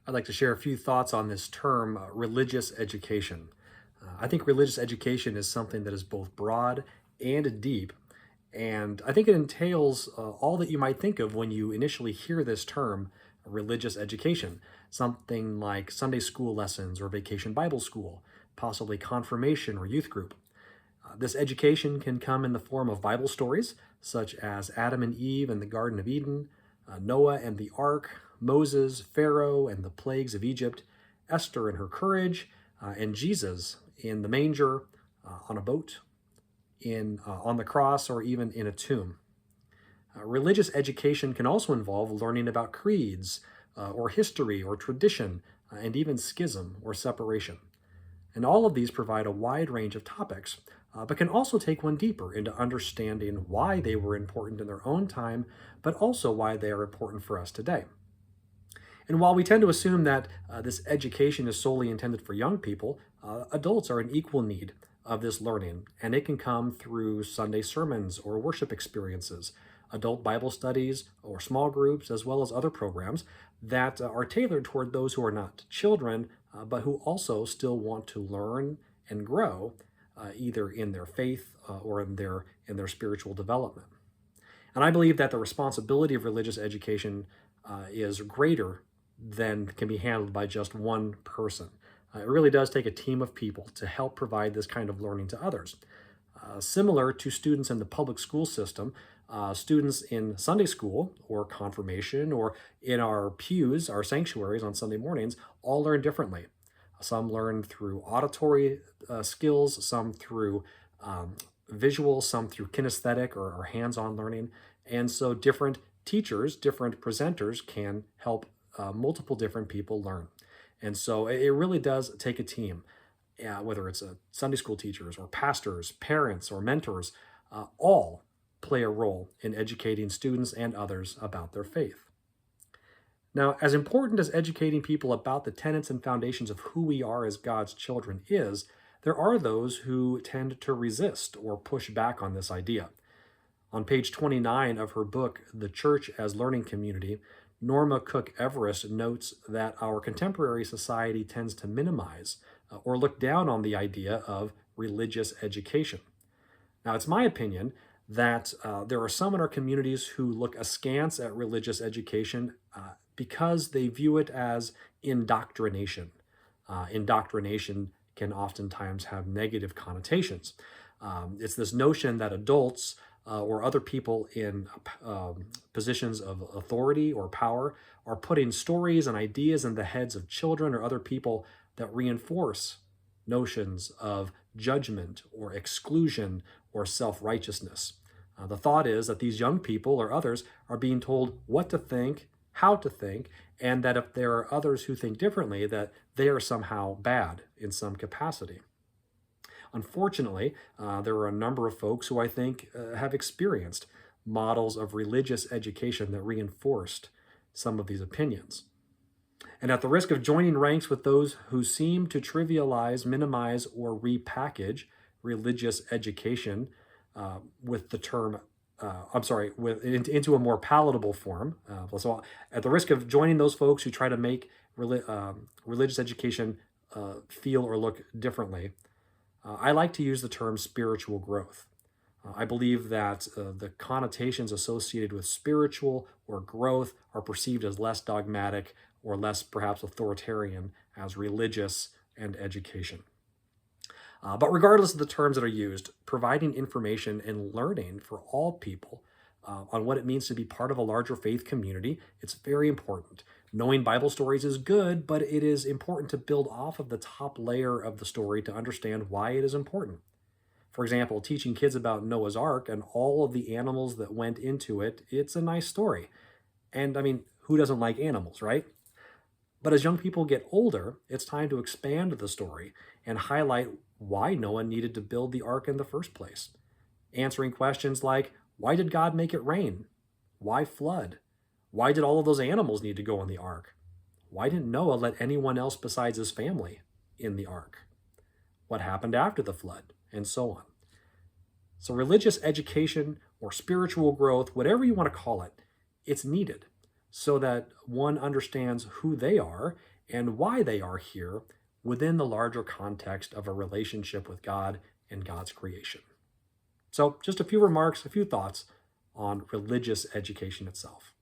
I'd like to share a few thoughts on this term, religious education. I think religious education is something that is both broad and deep, and I think it entails all that you might think of when you initially hear this term, religious education. Something like Sunday school lessons or vacation Bible school, possibly confirmation or youth group. This education can come in the form of Bible stories, such as Adam and Eve in the Garden of Eden, Noah and the ark, Moses, Pharaoh, and the plagues of Egypt, Esther and her courage, and Jesus in the manger, on a boat, on the cross, or even in a tomb. Religious education can also involve learning about creeds, or history, or tradition, and even schism or separation. And all of these provide a wide range of topics, but can also take one deeper into understanding why they were important in their own time, but also why they are important for us today. And while we tend to assume that this education is solely intended for young people, adults are in equal need of this learning, and it can come through Sunday sermons or worship experiences, adult Bible studies or small groups, as well as other programs that are tailored toward those who are not children, but who also still want to learn and grow, either in their faith or in their spiritual development. And I believe that the responsibility of religious education is greater than can be handled by just one person. It really does take a team of people to help provide this kind of learning to others. Similar to students in the public school system, students in Sunday school or confirmation or in our pews, our sanctuaries on Sunday mornings, all learn differently. Some learn through auditory skills, some through visual, some through kinesthetic or hands-on learning. And so different teachers, different presenters can help multiple different people learn. And so it really does take a team, whether it's Sunday school teachers or pastors, parents, or mentors, all play a role in educating students and others about their faith. Now, as important as educating people about the tenets and foundations of who we are as God's children is, there are those who tend to resist or push back on this idea. On page 29 of her book, The Church as Learning Community, Norma Cook Everest notes that our contemporary society tends to minimize or look down on the idea of religious education. Now, it's my opinion that there are some in our communities who look askance at religious education because they view it as indoctrination. Indoctrination can oftentimes have negative connotations. It's this notion that adults or other people in positions of authority or power are putting stories and ideas in the heads of children or other people that reinforce notions of judgment or exclusion or self-righteousness. The thought is that these young people or others are being told what to think, how to think, and that if there are others who think differently, that they are somehow bad in some capacity. Unfortunately, there are a number of folks who I think have experienced models of religious education that reinforced some of these opinions. And at the risk of joining ranks with those who seem to trivialize, minimize, or repackage religious education with the term, into a more palatable form. So at the risk of joining those folks who try to make religious education feel or look differently, I like to use the term spiritual growth. I believe that the connotations associated with spiritual or growth are perceived as less dogmatic or less perhaps authoritarian as religious and education. But regardless of the terms that are used, providing information and learning for all people on what it means to be part of a larger faith community, it's very important. Knowing Bible stories is good, but it is important to build off of the top layer of the story to understand why it is important. For example, teaching kids about Noah's Ark and all of the animals that went into it, it's a nice story. And I mean, who doesn't like animals, right? But as young people get older, it's time to expand the story and highlight why Noah needed to build the ark in the first place. Answering questions like, why did God make it rain? Why flood? Why did all of those animals need to go in the ark? Why didn't Noah let anyone else besides his family in the ark? What happened after the flood? And so on. So religious education or spiritual growth, whatever you want to call it, it's needed so that one understands who they are and why they are here within the larger context of a relationship with God and God's creation. So, just a few remarks, a few thoughts on religious education itself.